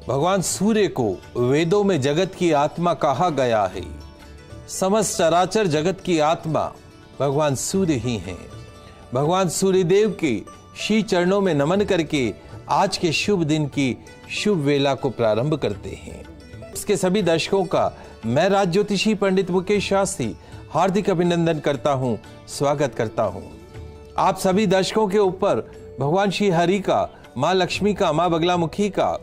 भगवान सूर्य को वेदों में जगत की आत्मा कहा गया है। समस्त चराचर जगत की आत्मा भगवान सूर्य ही हैं। भगवान सूर्यदेव के श्री चरणों में नमन करके आज के शुभ दिन की शुभ वेला को प्रारंभ करते हैं। इसके सभी दर्शकों का मैं राज ज्योतिषी पंडित मुकेश शास्त्री हार्दिक अभिनंदन करता हूं, स्वागत करता हूं। आप सभी दर्शकों के ऊपर भगवान श्री हरि का, माँ लक्ष्मी का, माँ बगलामुखी का,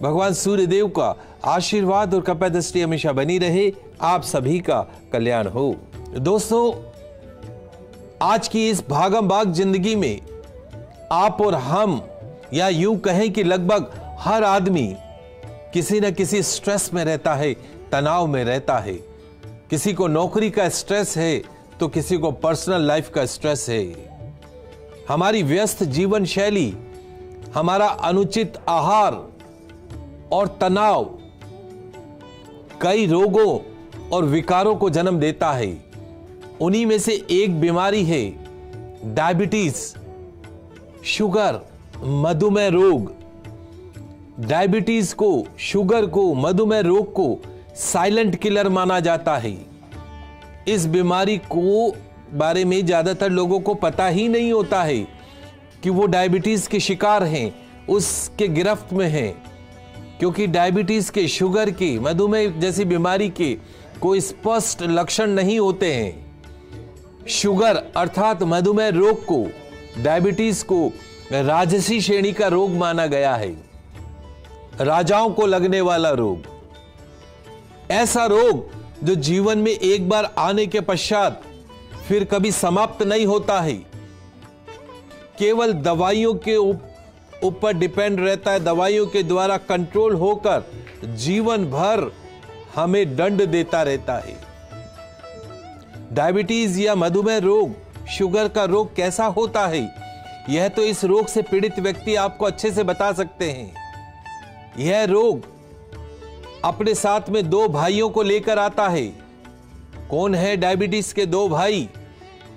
भगवान सूर्यदेव का आशीर्वाद और कृपा दृष्टि हमेशा बनी रहे। आप सभी का कल्याण हो। दोस्तों, आज की इस भागम भाग जिंदगी में आप और हम, या यूं कहें कि लगभग हर आदमी किसी न किसी स्ट्रेस में रहता है, तनाव में रहता है। किसी को नौकरी का स्ट्रेस है तो किसी को पर्सनल लाइफ का स्ट्रेस है। हमारी व्यस्त जीवन शैली, हमारा अनुचित आहार और तनाव कई रोगों और विकारों को जन्म देता है। उन्हीं में से एक बीमारी है डायबिटीज, शुगर, मधुमेह रोग। डायबिटीज को, शुगर को, मधुमेह रोग को साइलेंट किलर माना जाता है। इस बीमारी को बारे में ज्यादातर लोगों को पता ही नहीं होता है कि वो डायबिटीज के शिकार हैं, उसके गिरफ्त में हैं, क्योंकि डायबिटीज के, शुगर के, मधुमेह जैसी बीमारी के कोई स्पष्ट लक्षण नहीं होते हैं। शुगर अर्थात मधुमेह रोग को, डायबिटीज को राजसी श्रेणी का रोग माना गया है, राजाओं को लगने वाला रोग। ऐसा रोग जो जीवन में एक बार आने के पश्चात फिर कभी समाप्त नहीं होता है, केवल दवाइयों के ऊपर डिपेंड रहता है, दवाइयों के द्वारा कंट्रोल होकर जीवन भर हमें दंड देता रहता है। डायबिटीज या मधुमेह रोग, शुगर का रोग कैसा होता है, यह तो इस रोग से पीड़ित व्यक्ति आपको अच्छे से बता सकते हैं। यह रोग अपने साथ में दो भाइयों को लेकर आता है। कौन है डायबिटीज के दो भाई?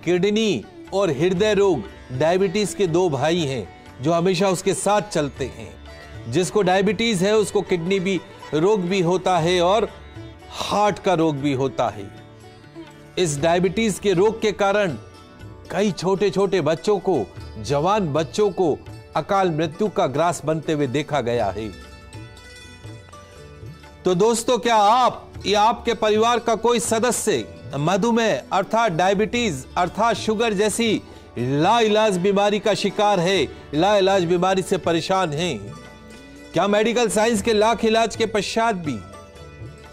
किडनी और हृदय रोग डायबिटीज के दो भाई हैं जो हमेशा उसके साथ चलते हैं। जिसको डायबिटीज है उसको किडनी भी रोग भी होता है और हार्ट का रोग भी होता है। इस डायबिटीज के रोग के कारण कई छोटे छोटे बच्चों को, जवान बच्चों को अकाल मृत्यु का ग्रास बनते हुए देखा गया है। तो दोस्तों, क्या आप या आपके परिवार का कोई सदस्य मधुमेह अर्थात डायबिटीज अर्थात शुगर जैसी लाइलाज बीमारी का शिकार है, लाइलाज बीमारी से परेशान है? क्या मेडिकल साइंस के लाख इलाज के पश्चात भी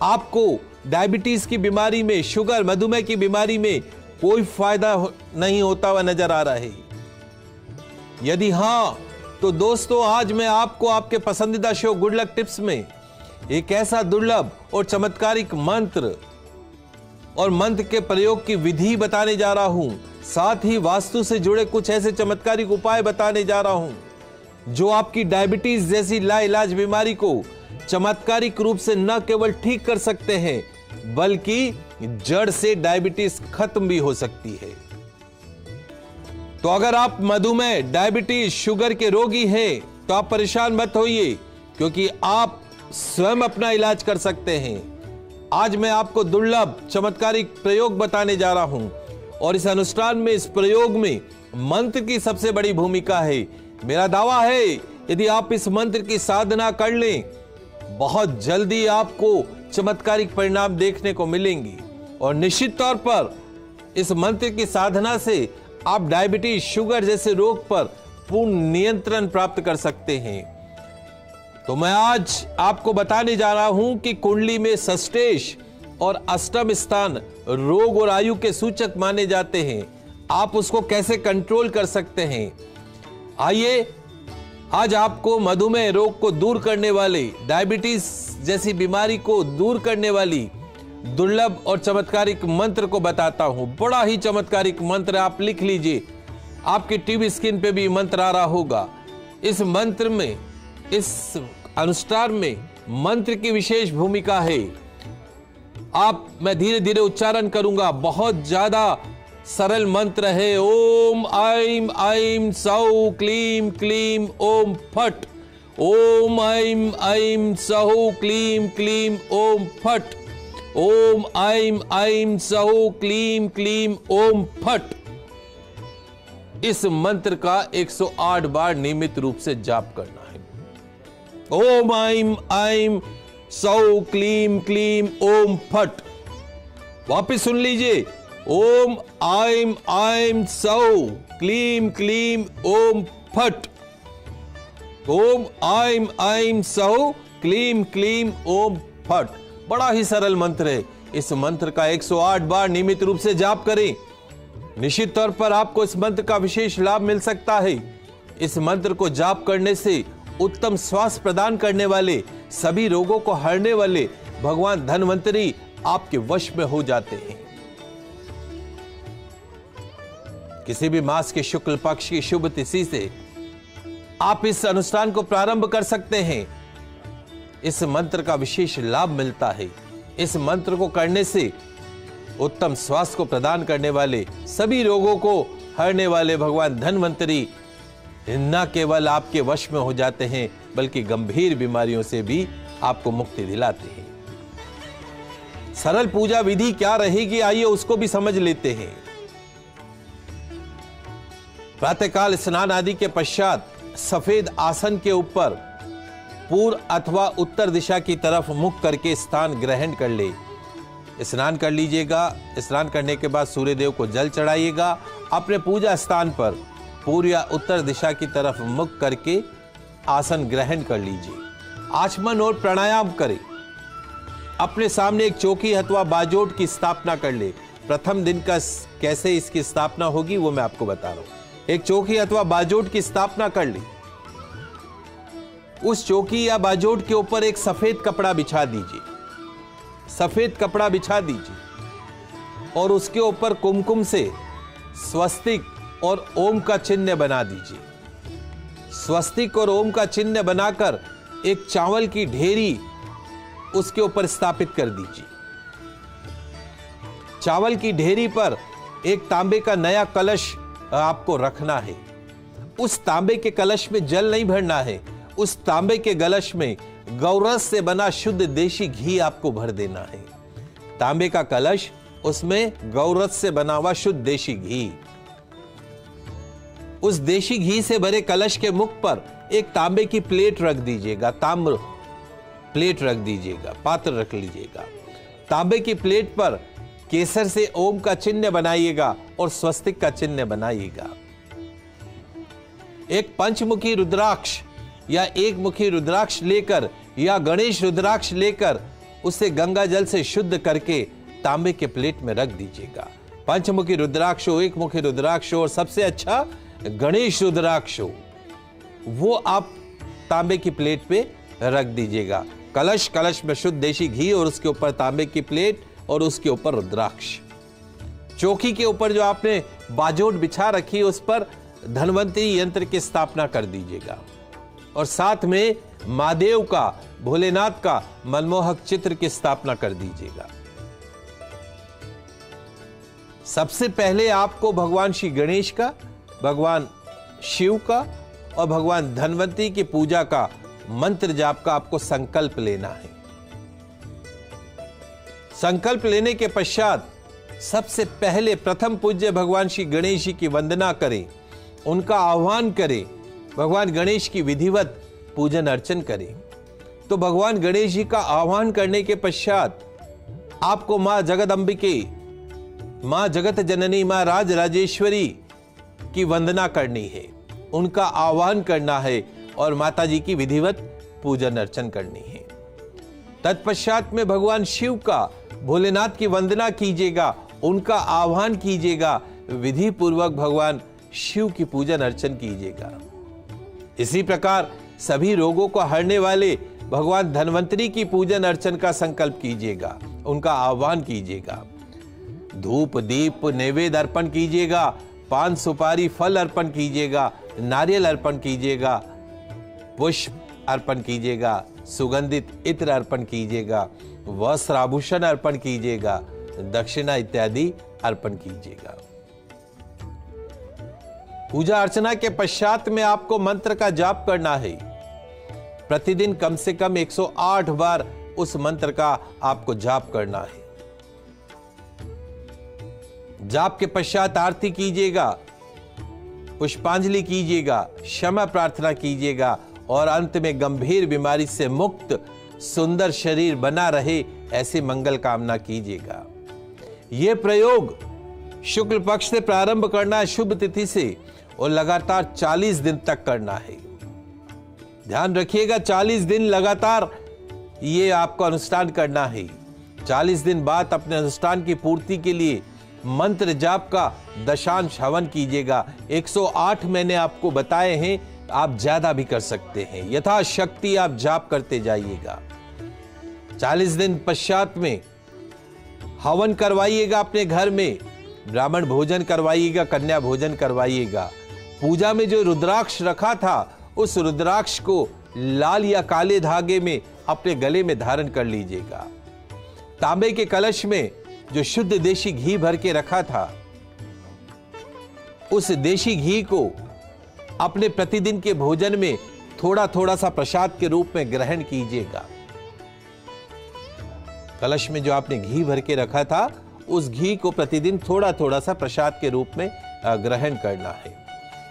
आपको डायबिटीज की बीमारी में, शुगर, मधुमेह की बीमारी में कोई फायदा नहीं होता हुआ नजर आ रहा है? यदि हां, तो दोस्तों, आज मैं आपको आपके पसंदीदा शो गुड लक टिप्स में एक ऐसा दुर्लभ और चमत्कारिक मंत्र और मंत्र के प्रयोग की विधि बताने जा रहा हूं। साथ ही वास्तु से जुड़े कुछ ऐसे चमत्कारिक उपाय बताने जा रहा हूं जो आपकी डायबिटीज जैसी लाइलाज बीमारी को चमत्कारिक रूप से न केवल ठीक कर सकते हैं बल्कि जड़ से डायबिटीज खत्म भी हो सकती है। तो अगर आप मधुमेह, डायबिटीज, शुगर के रोगी हैं तो आप परेशान मत होइए, क्योंकि आप स्वयं अपना इलाज कर सकते हैं। आज मैं आपको दुर्लभ चमत्कारिक प्रयोग बताने जा रहा हूं और इस अनुष्ठान में, इस प्रयोग में मंत्र की सबसे बड़ी भूमिका है। मेरा दावा है, यदि आप इस मंत्र की साधना कर लें, बहुत जल्दी आपको चमत्कारिक परिणाम देखने को मिलेंगे और निश्चित तौर पर इस मंत्र की साधना से आप डायबिटीज, शुगर जैसे रोग पर पूर्ण नियंत्रण प्राप्त कर सकते हैं। तो मैं आज आपको बताने जा रहा हूं कि कुंडली में षष्ठेश और अष्टम स्थान रोग और आयु के सूचक माने जाते हैं। आप उसको कैसे कंट्रोल कर सकते हैं। आइए, आज आपको मधुमेह रोग को दूर करने वाले, डायबिटीज जैसी बीमारी को दूर करने वाली दुर्लभ और चमत्कारिक मंत्र को बताता हूं। बड़ा ही चमत्कारिक मंत्र, आप लिख लीजिए। आपकी टीवी स्क्रीन पे भी मंत्र आ रहा होगा। इस मंत्र में, इस अनुष्ठान में मंत्र की विशेष भूमिका है। मैं धीरे धीरे उच्चारण करूंगा। बहुत ज्यादा सरल मंत्र है। ओम ऐं ऐं सौ क्लीम क्लीम ओम फट। ओम ऐं ऐं सौः क्लीं क्लीं ओम फट। ओम ऐं ऐं सौः क्लीं क्लीं ओम फट। इस मंत्र का 108 बार नियमित रूप से जाप करना है। ओम ऐं ऐं सौः क्लीं क्लीं ओम फट। वापिस सुन लीजिए। ओम ऐं ऐं सौः क्लीं क्लीं ओम फट। ओम ऐं ऐं सौः क्लीं क्लीं ओम फट। बड़ा ही सरल मंत्र है। इस मंत्र का 108 बार नियमित रूप से जाप करें। निश्चित तौर पर आपको इस मंत्र का विशेष लाभ मिल सकता है। इस मंत्र को जाप करने से उत्तम स्वास्थ्य प्रदान करने वाले, सभी रोगों को हरने वाले भगवान धन्वंतरी आपके वश में हो जाते हैं। किसी भी मास के शुक्ल पक्ष की शुभ तिथि से आप इस अनुष्ठान को प्रारंभ कर सकते हैं। इस मंत्र का विशेष लाभ मिलता है। इस मंत्र को करने से उत्तम स्वास्थ्य को प्रदान करने वाले, सभी रोगों को हरने वाले भगवान धन्वंतरी न केवल आपके वश में हो जाते हैं, बल्कि गंभीर बीमारियों से भी आपको मुक्ति दिलाते हैं। सरल पूजा विधि क्या रहेगी, आइए उसको भी समझ लेते हैं। प्रातःकाल स्नान आदि के पश्चात सफेद आसन के ऊपर पूर्व अथवा उत्तर दिशा की तरफ मुख करके स्थान ग्रहण कर ले। स्नान कर लीजिएगा। स्नान करने के बाद सूर्यदेव को जल चढ़ाइएगा। अपने पूजा स्थान पर पूर्व या उत्तर दिशा की तरफ मुख करके आसन ग्रहण कर लीजिए। आचमन और प्राणायाम करें। अपने सामने एक चौकी अथवा बाजोट की स्थापना कर ले। प्रथम दिन का कैसे इसकी स्थापना होगी वो मैं आपको बता रहा हूं। एक चौकी अथवा बाजोट की स्थापना कर ली। उस चौकी या बाजोट के ऊपर एक सफेद कपड़ा बिछा दीजिए। सफेद कपड़ा बिछा दीजिए और उसके ऊपर कुमकुम से स्वस्तिक और ओम का चिन्ह बना दीजिए। स्वस्तिक और ओम का चिन्ह बनाकर एक चावल की ढेरी उसके ऊपर स्थापित कर दीजिए। चावल की ढेरी पर एक तांबे का नया कलश आपको रखना है। उस तांबे के कलश में जल नहीं भरना है। उस तांबे के कलश में गौरस से बना शुद्ध देशी घी आपको भर देना है। तांबे का कलश, उसमें गौरस से बना हुआ शुद्ध देशी घी। उस देशी घी से भरे कलश के मुख पर एक तांबे की प्लेट रख दीजिएगा। ताम्र प्लेट रख दीजिएगा, पात्र रख लीजिएगा। तांबे की प्लेट पर केसर से ओम का चिन्ह बनाइएगा और स्वस्तिक का चिन्ह बनाइएगा। एक पंचमुखी रुद्राक्ष या एक मुखी रुद्राक्ष लेकर या गणेश रुद्राक्ष लेकर उसे गंगा जल से शुद्ध करके तांबे के प्लेट में रख दीजिएगा। पंचमुखी रुद्राक्ष हो, एक मुखी रुद्राक्ष हो और सबसे अच्छा गणेश रुद्राक्ष हो, वो आप तांबे की प्लेट पे रख दीजिएगा। कलश में शुद्ध देशी घी और उसके ऊपर तांबे की प्लेट और उसके ऊपर रुद्राक्ष। चौकी के ऊपर जो आपने बाजोट बिछा रखी है उस पर धन्वंतरी यंत्र की स्थापना कर दीजिएगा और साथ में महादेव का, भोलेनाथ का मनमोहक चित्र की स्थापना कर दीजिएगा। सबसे पहले आपको भगवान श्री गणेश का, भगवान शिव का और भगवान धन्वंतरी की पूजा का मंत्र जाप का आपको संकल्प लेना है। संकल्प लेने के पश्चात सबसे पहले प्रथम पूज्य भगवान श्री गणेश जी की वंदना करें, उनका आह्वान करें, भगवान गणेश की विधिवत पूजन अर्चन करें। तो भगवान गणेश जी का आह्वान करने के पश्चात आपको मां जगदंबिके, मां जगत जननी, मां राज राजेश्वरी की वंदना करनी है, उनका आह्वान करना है और माता जी की विधिवत पूजन अर्चन करनी है। तत्पश्चात में भगवान शिव का, भोलेनाथ की वंदना कीजिएगा, उनका आह्वान कीजिएगा, विधि पूर्वक भगवान शिव की पूजन अर्चन कीजिएगा। इसी प्रकार सभी रोगों को हरने वाले भगवान धन्वंतरी की पूजन अर्चन का संकल्प कीजिएगा, उनका आह्वान कीजिएगा। धूप दीप नैवेद्य अर्पण कीजिएगा, पान सुपारी फल अर्पण कीजिएगा, नारियल अर्पण कीजिएगा, पुष्प अर्पण कीजिएगा, सुगंधित इत्र अर्पण कीजिएगा, वस्त्र आभूषण अर्पण कीजिएगा, दक्षिणा इत्यादि अर्पण कीजिएगा। पूजा अर्चना के पश्चात में आपको मंत्र का जाप करना है। प्रतिदिन कम से कम 108 बार उस मंत्र का आपको जाप करना है। जाप के पश्चात आरती कीजिएगा, पुष्पांजलि कीजिएगा, क्षमा प्रार्थना कीजिएगा और अंत में गंभीर बीमारी से मुक्त सुंदर शरीर बना रहे ऐसी मंगल कामना कीजिएगा। यह प्रयोग शुक्ल पक्ष से प्रारंभ करना है, शुभ तिथि से, और लगातार 40 दिन तक करना है। ध्यान रखिएगा, 40 दिन लगातार ये आपको अनुष्ठान करना है। 40 दिन बाद अपने अनुष्ठान की पूर्ति के लिए मंत्र जाप का दशांश हवन कीजिएगा। 108 मैंने आपको बताए हैं, आप ज्यादा भी कर सकते हैं, यथाशक्ति आप जाप करते जाइएगा। 40 दिन पश्चात में हवन करवाइएगा, अपने घर में ब्राह्मण भोजन करवाइएगा, कन्या भोजन करवाइएगा। पूजा में जो रुद्राक्ष रखा था उस रुद्राक्ष को लाल या काले धागे में अपने गले में धारण कर लीजिएगा। तांबे के कलश में जो शुद्ध देशी घी भर के रखा था उस देशी घी को अपने प्रतिदिन के भोजन में थोड़ा थोड़ा सा प्रसाद के रूप में ग्रहण कीजिएगा। कलश में जो आपने घी भर के रखा था उस घी को प्रतिदिन थोड़ा थोड़ा सा प्रसाद के रूप में ग्रहण करना है।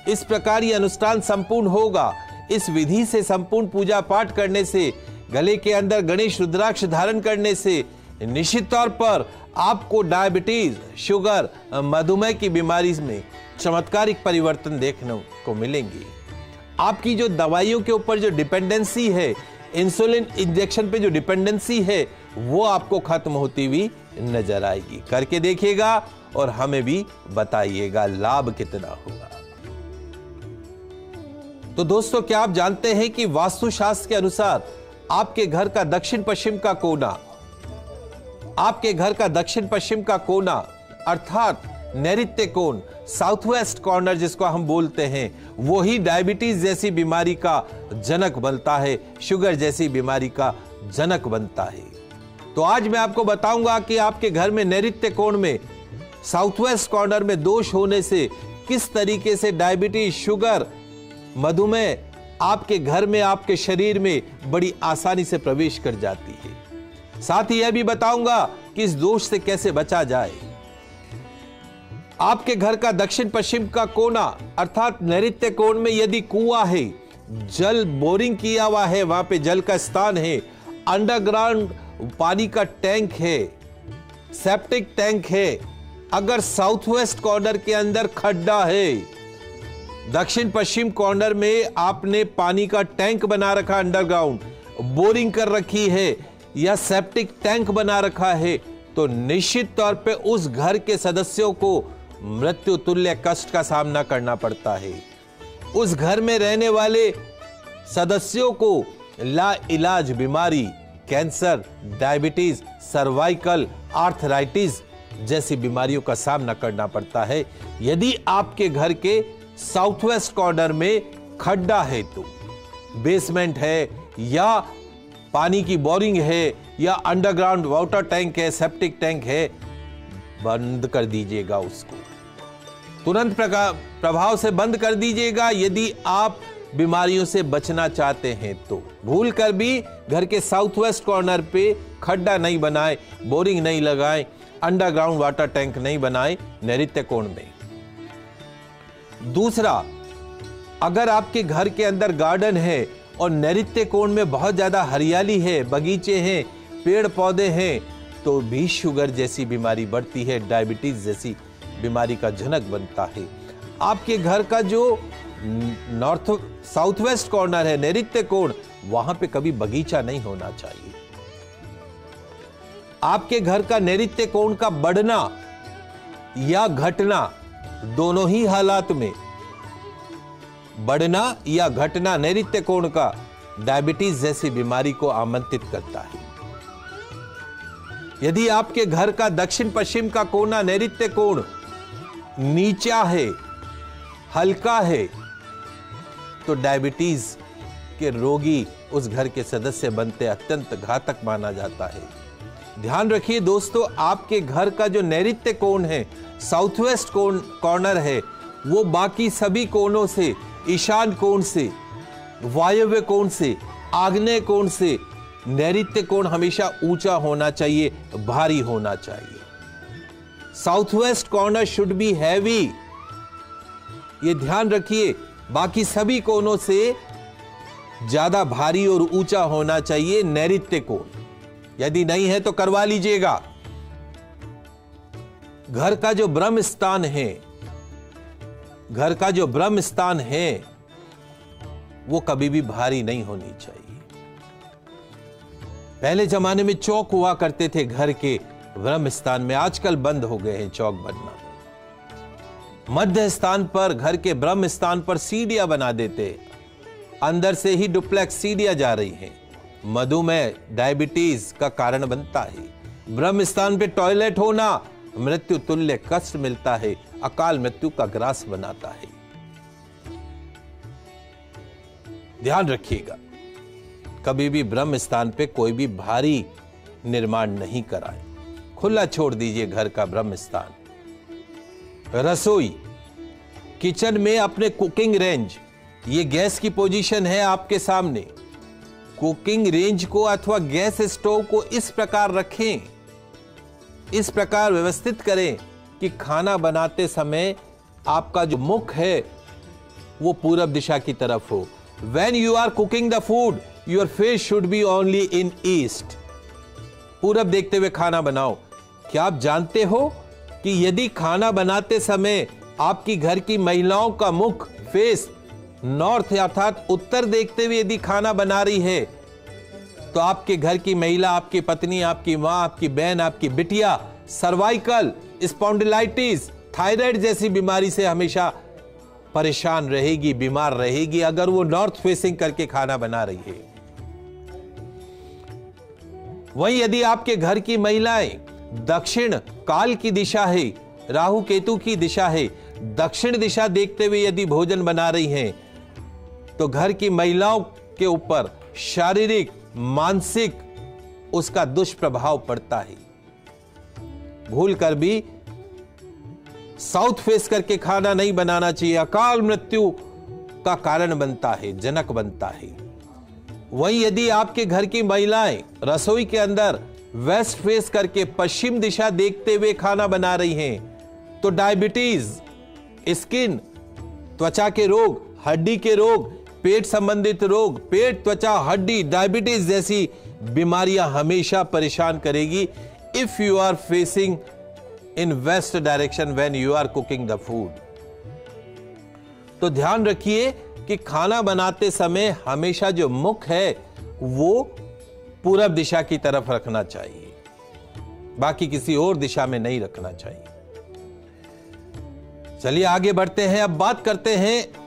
इस प्रकार यह अनुष्ठान संपूर्ण होगा। इस विधि से संपूर्ण पूजा पाठ करने से, गले के अंदर गणेश रुद्राक्ष धारण करने से निश्चित तौर पर आपको डायबिटीज, शुगर, मधुमेह की बीमारी में चमत्कारिक परिवर्तन देखने को मिलेंगे। आपकी जो दवाइयों के ऊपर जो डिपेंडेंसी है, इंसुलिन इंजेक्शन पे जो डिपेंडेंसी है, वो आपको खत्म होती हुई नजर आएगी। करके देखिएगा और हमें भी बताइएगा लाभ कितना होगा। तो दोस्तों, क्या आप जानते हैं कि वास्तुशास्त्र के अनुसार आपके घर का दक्षिण पश्चिम का कोना, आपके घर का दक्षिण पश्चिम का कोना अर्थात नैऋत्य कोण, साउथ वेस्ट कॉर्नर जिसको हम बोलते हैं, वो ही डायबिटीज जैसी बीमारी का जनक बनता है, शुगर जैसी बीमारी का जनक बनता है। तो आज मैं आपको बताऊंगा कि आपके घर में नैऋत्य कोण में, साउथ वेस्ट कॉर्नर में दोष होने से किस तरीके से डायबिटीज, शुगर, मधुमेह आपके घर में, आपके शरीर में बड़ी आसानी से प्रवेश कर जाती है। साथ ही यह भी बताऊंगा कि इस दोष से कैसे बचा जाए। आपके घर का दक्षिण पश्चिम का कोना अर्थात नैऋत्य कोण में यदि कुआं है, जल बोरिंग किया हुआ है, वहां पे जल का स्थान है, अंडरग्राउंड पानी का टैंक है, सेप्टिक टैंक है, अगर साउथ वेस्ट कॉर्नर के अंदर खड्डा है, दक्षिण पश्चिम कॉर्नर में आपने पानी का टैंक बना रखा, अंडरग्राउंड बोरिंग कर रखी है या सेप्टिक टैंक बना रखा है, तो निश्चित तौर पे उस घर के सदस्यों को मृत्यु तुल्य कष्ट का सामना करना पड़ता है। उस घर में रहने वाले सदस्यों को लाइलाज बीमारी, कैंसर, डायबिटीज, सर्वाइकल, आर्थराइटिस जैसी बीमारियों का सामना करना पड़ता है। यदि आपके घर के साउथ वेस्ट कॉर्नर में खड्डा है, तो बेसमेंट है या पानी की बोरिंग है या अंडरग्राउंड वाटर टैंक है, सेप्टिक टैंक है, बंद कर दीजिएगा, उसको तुरंत प्रभाव से बंद कर दीजिएगा। यदि आप बीमारियों से बचना चाहते हैं तो भूल कर भी घर के साउथ वेस्ट कॉर्नर पे खड्डा नहीं बनाए, बोरिंग नहीं लगाएं, अंडरग्राउंड वाटर टैंक नहीं बनाएं नैऋत्य कोण में। दूसरा, अगर आपके घर के अंदर गार्डन है और नैऋत्य कोण में बहुत ज्यादा हरियाली है, बगीचे हैं, पेड़ पौधे हैं, तो भी शुगर जैसी बीमारी बढ़ती है, डायबिटीज जैसी बीमारी का जनक बनता है। आपके घर का जो नॉर्थ साउथ वेस्ट कॉर्नर है, नैऋत्य कोण, वहां पे कभी बगीचा नहीं होना चाहिए। आपके घर का नैऋत्य कोण का बढ़ना या घटना, दोनों ही हालात में बढ़ना या घटना नैऋत्य कोण का डायबिटीज जैसी बीमारी को आमंत्रित करता है। यदि आपके घर का दक्षिण पश्चिम का कोना नैऋत्य कोण नीचा है, हल्का है, तो डायबिटीज के रोगी उस घर के सदस्य बनते अत्यंत घातक माना जाता है। ध्यान रखिए दोस्तों, आपके घर का जो नैऋत्य कोण है, साउथ वेस्ट कॉर्नर है, वो बाकी सभी कोणों से, ईशान कोण से, वायव्य कोण से आग्नेय कोण से नैऋत्य कोण हमेशा ऊंचा होना चाहिए, भारी होना चाहिए। South west corner should be heavy, ये ध्यान रखिए। बाकी सभी कोणों से ज्यादा भारी और ऊंचा होना चाहिए नैऋत्य कोण। यदि नहीं है तो करवा लीजिएगा। घर का जो ब्रह्म स्थान है, घर का जो ब्रह्म स्थान है वो कभी भी भारी नहीं होनी चाहिए। पहले जमाने में चौक हुआ करते थे घर के ब्रह्म स्थान में, आजकल बंद हो गए हैं चौक बनना। मध्य स्थान पर, घर के ब्रह्म स्थान पर सीढ़ियां बना देते, अंदर से ही डुप्लेक्स सीढ़ियां जा रही हैं। मधुमेह, डायबिटीज का कारण बनता है। ब्रह्म स्थान पे टॉयलेट होना मृत्यु तुल्य कष्ट मिलता है, अकाल मृत्यु का ग्रास बनाता है। ध्यान रखिएगा, कभी भी ब्रह्म स्थान पे कोई भी भारी निर्माण नहीं कराए, खुला छोड़ दीजिए घर का ब्रह्म स्थान। रसोई, किचन में अपने कुकिंग रेंज, ये गैस की पोजीशन है आपके सामने। कुकिंग रेंज को अथवा गैस स्टोव को इस प्रकार रखें, इस प्रकार व्यवस्थित करें कि खाना बनाते समय आपका जो मुख है वो पूरब दिशा की तरफ हो। When you are cooking the food, your face should be only in east. पूरब देखते हुए खाना बनाओ। क्या आप जानते हो कि यदि खाना बनाते समय आपकी घर की महिलाओं का मुख, फेस नॉर्थ अर्थात उत्तर देखते हुए यदि खाना बना रही है तो आपके घर की महिला, आपकी पत्नी, आपकी मां, आपकी बहन, आपकी बिटिया सर्वाइकल, स्पॉन्डिलाइटिस, थायराइड जैसी बीमारी से हमेशा परेशान रहेगी, बीमार रहेगी अगर वो नॉर्थ फेसिंग करके खाना बना रही है। वहीं यदि आपके घर की महिलाएं दक्षिण काल की दिशा है, राहु केतु की दिशा है, दक्षिण दिशा देखते हुए यदि भोजन बना रही हैं तो घर की महिलाओं के ऊपर शारीरिक, मानसिक उसका दुष्प्रभाव पड़ता है। भूल कर भी साउथ फेस करके खाना नहीं बनाना चाहिए, अकाल मृत्यु का कारण बनता है, जनक बनता है। वहीं यदि आपके घर की महिलाएं रसोई के अंदर वेस्ट फेस करके पश्चिम दिशा देखते हुए खाना बना रही हैं तो डायबिटीज, स्किन, त्वचा के रोग, हड्डी के रोग, पेट संबंधित रोग, पेट, त्वचा, हड्डी, डायबिटीज जैसी बीमारियां हमेशा परेशान करेगी if you are facing in west direction when you are cooking the food. तो ध्यान रखिए कि खाना बनाते समय हमेशा जो मुख है वो पूरब दिशा की तरफ रखना चाहिए, बाकी किसी और दिशा में नहीं रखना चाहिए। चलिए आगे बढ़ते हैं। अब बात करते हैं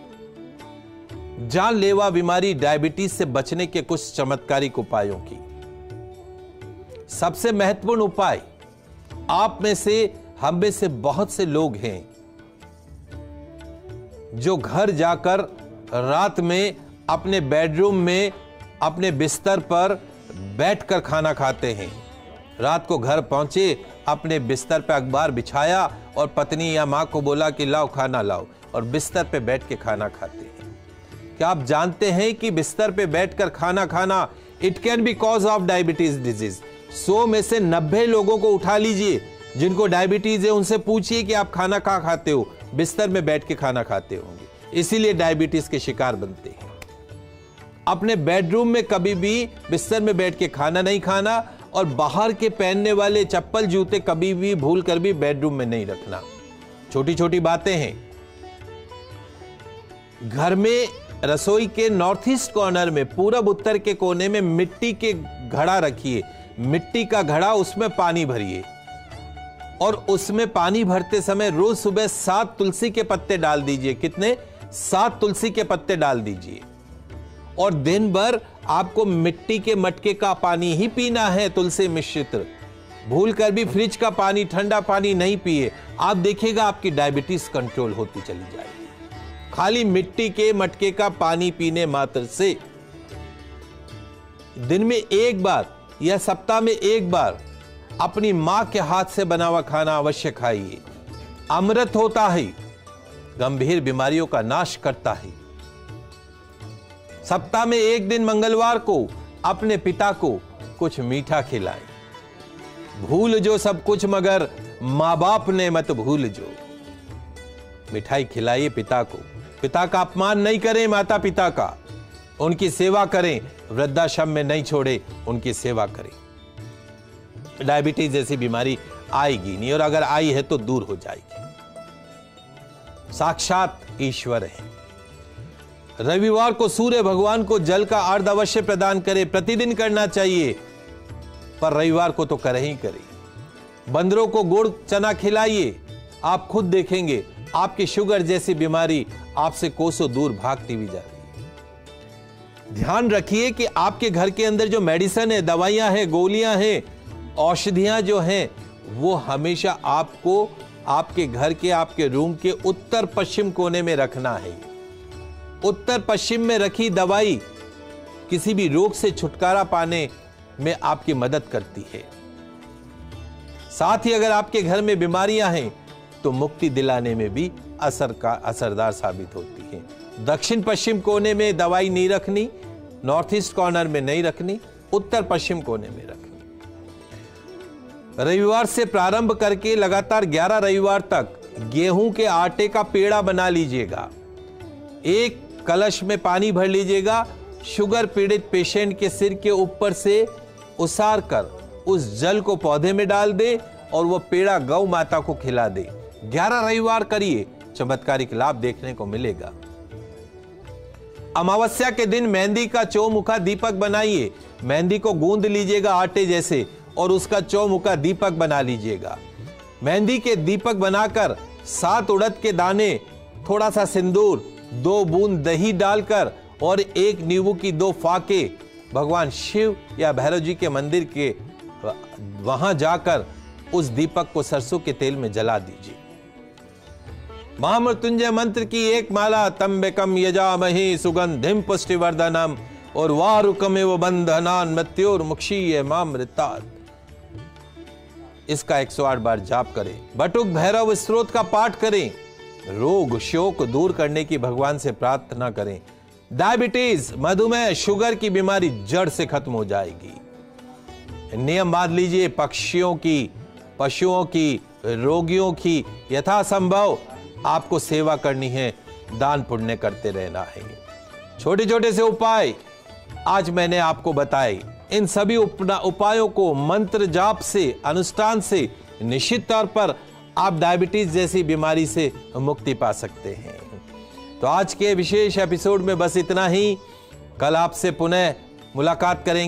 जानलेवा बीमारी डायबिटीज से बचने के कुछ चमत्कारिक उपायों की। सबसे महत्वपूर्ण उपाय, आप में से, हम में से बहुत से लोग हैं जो घर जाकर रात में अपने बेडरूम में अपने बिस्तर पर बैठकर खाना खाते हैं। रात को घर पहुंचे, अपने बिस्तर पर अखबार बिछाया और पत्नी या मां को बोला कि लाओ खाना लाओ, और बिस्तर पे बैठ के खाना खाते हैं। क्या आप जानते हैं कि बिस्तर पे बैठकर खाना खाना it can be cause of diabetes disease. 100 में से 90 लोगों को उठा लीजिए जिनको डायबिटीज है, उनसे पूछिए कि आप खाना कहाँ खाते हो, बिस्तर में बैठ के खाना खाते होंगे, इसीलिए डायबिटीज के शिकार बनते हैं। अपने बेडरूम में कभी भी बिस्तर में बैठ के खाना नहीं खाना, और बाहर के पहनने वाले चप्पल, जूते कभी भी भूल कर भी बेडरूम में नहीं रखना। छोटी छोटी बातें हैं। घर में रसोई के नॉर्थ ईस्ट कॉर्नर में, पूरब उत्तर के कोने में मिट्टी के घड़ा रखिए, मिट्टी का घड़ा, उसमें पानी भरिए और उसमें पानी भरते समय रोज सुबह 7 तुलसी के पत्ते डाल दीजिए। कितने? 7 तुलसी के पत्ते डाल दीजिए। और दिन भर आपको मिट्टी के मटके का पानी ही पीना है, तुलसी मिश्रित। भूल कर भी फ्रिज का पानी, ठंडा पानी नहीं पिए। आप देखिएगा आपकी डायबिटीज कंट्रोल होती चली जाएगी खाली मिट्टी के मटके का पानी पीने मात्र से। दिन में एक बार या सप्ताह में एक बार अपनी मां के हाथ से बना हुआ खाना अवश्य खाइए। अमृत होता है, गंभीर बीमारियों का नाश करता है। सप्ताह में एक दिन मंगलवार को अपने पिता को कुछ मीठा खिलाएं। भूल जो सब कुछ मगर माँ बाप ने मत भूल जो। मिठाई खिलाइए पिता को। पिता का अपमान नहीं करें, माता पिता का, उनकी सेवा करें। वृद्धाश्रम में नहीं छोड़े, उनकी सेवा करें। डायबिटीज जैसी बीमारी आएगी नहीं, और अगर आई है तो दूर हो जाएगी। साक्षात ईश्वर है। रविवार को सूर्य भगवान को जल का अर्घ अवश्य प्रदान करें। प्रतिदिन करना चाहिए, पर रविवार को तो करें ही करें। बंदरों को गुड़ चना खिलाइए। आप खुद देखेंगे आपकी शुगर जैसी बीमारी आपसे कोसों दूर भागती भी जा रही है। ध्यान रखिए कि आपके घर के अंदर जो मेडिसिन है, दवाइयां हैं, गोलियां हैं, औषधियां जो हैं, वो हमेशा आपको आपके घर के, आपके रूम के उत्तर पश्चिम कोने में रखना है। उत्तर पश्चिम में रखी दवाई किसी भी रोग से छुटकारा पाने में आपकी मदद करती है। साथ ही अगर आपके घर में बीमारियां हैं तो मुक्ति दिलाने में भी असरदार साबित होती है। दक्षिण पश्चिम कोने में दवाई नहीं रखनी, नॉर्थ ईस्ट कॉर्नर में नहीं रखनी, उत्तर पश्चिम कोने में रखनी। रविवार से प्रारंभ करके लगातार 11 रविवार तक गेहूं के आटे का पेड़ा बना लीजिएगा। एक कलश में पानी भर लीजिएगा। शुगर पीड़ित पेशेंट के सिर के ऊपर से उसार कर उस जल को पौधे में डाल दे और वो पेड़ा गौ माता को खिला दे। 11 रविवार करिए, चमत्कारिक लाभ देखने को मिलेगा। अमावस्या के दिन मेहंदी का चौमुखा दीपक बनाइए। मेहंदी को गूंद लीजिएगा आटे जैसे और उसका चौमुखा दीपक बना लीजिएगा। मेहंदी के दीपक बनाकर 7 उड़द के दाने, थोड़ा सा सिंदूर, 2 बूंद दही डालकर और 1 नींबू की 2 फाके भगवान शिव या भैरव जी के मंदिर के वहां जाकर उस दीपक को सरसों के तेल में जला दीजिए। महामृत्युंजय मंत्र की 1 माला तंबेकम यजामहे सुगंधिम पुष्टिवर्धनम और वारुकमेव बंधनान मृत्योर्मुक्षीय मामृतात्, इसका 108 बार जाप करें। बटुक भैरव स्तोत्र का पाठ करें। रोग शोक दूर करने की भगवान से प्रार्थना करें। डायबिटीज, मधुमेह, शुगर की बीमारी जड़ से खत्म हो जाएगी। नियम बांध लीजिए। पक्षियों की, पशुओं की, रोगियों की यथासंभव आपको सेवा करनी है, दान पुण्य करते रहना है। छोटे छोटे से उपाय आज मैंने आपको बताए। इन सभी उपायों को मंत्र जाप से, अनुष्ठान से निश्चित तौर पर आप डायबिटीज जैसी बीमारी से मुक्ति पा सकते हैं। तो आज के विशेष एपिसोड में बस इतना ही। कल आपसे पुनः मुलाकात करेंगे।